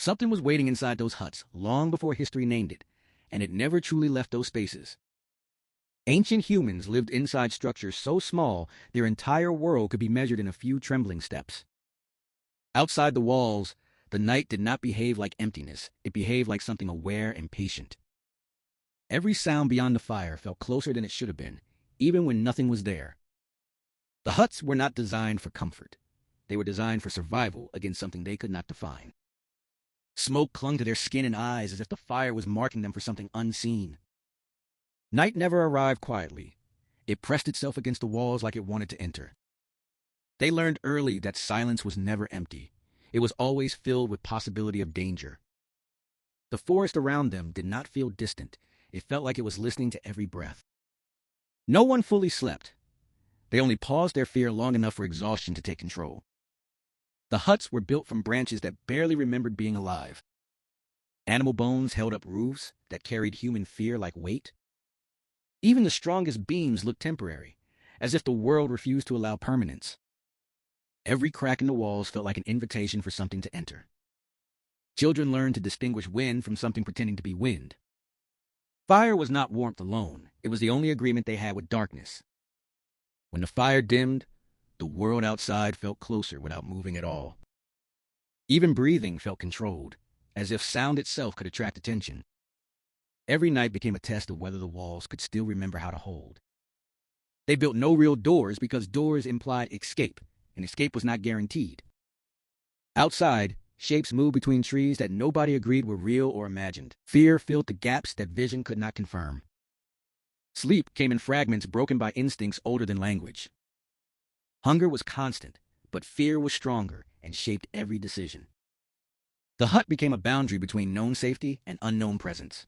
Something was waiting inside those huts long before history named it, and it never truly left those spaces. Ancient humans lived inside structures so small their entire world could be measured in a few trembling steps. Outside the walls, the night did not behave like emptiness. It behaved like something aware and patient. Every sound beyond the fire felt closer than it should have been, even when nothing was there. The huts were not designed for comfort. They were designed for survival against something they could not define. Smoke clung to their skin and eyes as if the fire was marking them for something unseen. Night never arrived quietly. It pressed itself against the walls like it wanted to enter. They learned early that silence was never empty. It was always filled with possibility of danger. The forest around them did not feel distant. It felt like it was listening to every breath. No one fully slept. They only paused their fear long enough for exhaustion to take control. The huts were built from branches that barely remembered being alive. Animal bones held up roofs that carried human fear like weight. Even the strongest beams looked temporary, as if the world refused to allow permanence. Every crack in the walls felt like an invitation for something to enter. Children learned to distinguish wind from something pretending to be wind. Fire was not warmth alone. It was the only agreement they had with darkness. When the fire dimmed, the world outside felt closer without moving at all. Even breathing felt controlled, as if sound itself could attract attention. Every night became a test of whether the walls could still remember how to hold. They built no real doors because doors implied escape, and escape was not guaranteed. Outside, shapes moved between trees that nobody agreed were real or imagined. Fear filled the gaps that vision could not confirm. Sleep came in fragments broken by instincts older than language. Hunger was constant, but fear was stronger and shaped every decision. The hut became a boundary between known safety and unknown presence.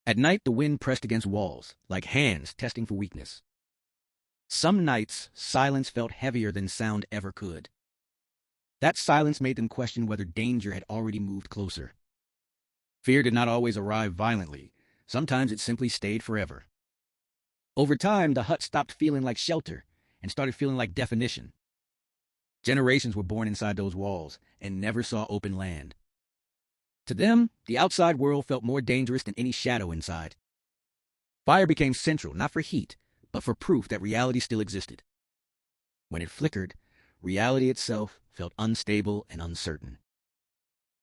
At night, the wind pressed against walls, like hands testing for weakness. Some nights, silence felt heavier than sound ever could. That silence made them question whether danger had already moved closer. Fear did not always arrive violently. Sometimes it simply stayed forever. Over time, the hut stopped feeling like shelter and started feeling like definition. Generations were born inside those walls and never saw open land. To them, the outside world felt more dangerous than any shadow inside. Fire became central, not for heat, but for proof that reality still existed. When it flickered, reality itself felt unstable and uncertain.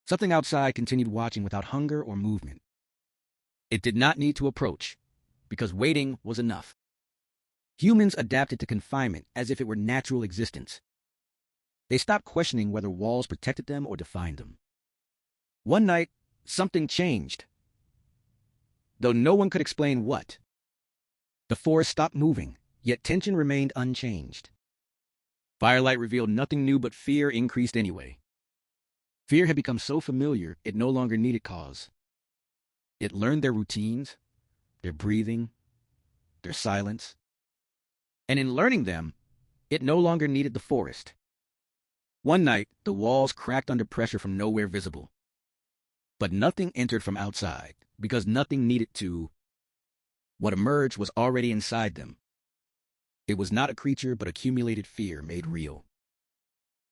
Something outside continued watching without hunger or movement. It did not need to approach, because waiting was enough. Humans adapted to confinement as if it were natural existence. They stopped questioning whether walls protected them or defined them. One night, something changed, though no one could explain what. The forest stopped moving, yet tension remained unchanged. Firelight revealed nothing new, but fear increased anyway. Fear had become so familiar, it no longer needed cause. It learned their routines, their breathing, their silence. And in learning them, it no longer needed the forest. One night, the walls cracked under pressure from nowhere visible. But nothing entered from outside, because nothing needed to. What emerged was already inside them. It was not a creature, but accumulated fear made real.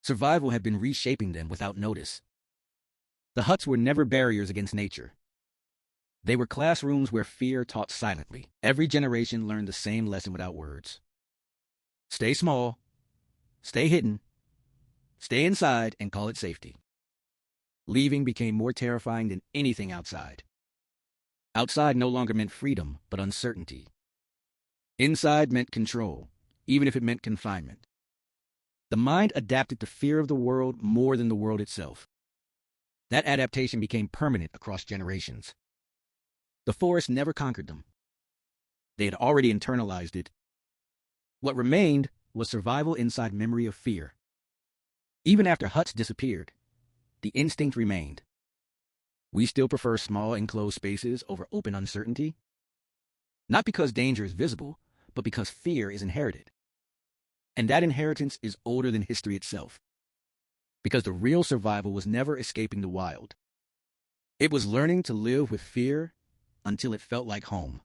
Survival had been reshaping them without notice. The huts were never barriers against nature. They were classrooms where fear taught silently. Every generation learned the same lesson without words. Stay small, stay hidden, stay inside, and call it safety. Leaving became more terrifying than anything outside. Outside no longer meant freedom, but uncertainty. Inside meant control, even if it meant confinement. The mind adapted to fear of the world more than the world itself. That adaptation became permanent across generations. The forest never conquered them. They had already internalized it. What remained was survival inside memory of fear. Even after huts disappeared, the instinct remained. We still prefer small enclosed spaces over open uncertainty. Not because danger is visible, but because fear is inherited. And that inheritance is older than history itself. Because the real survival was never escaping the wild. It was learning to live with fear until it felt like home.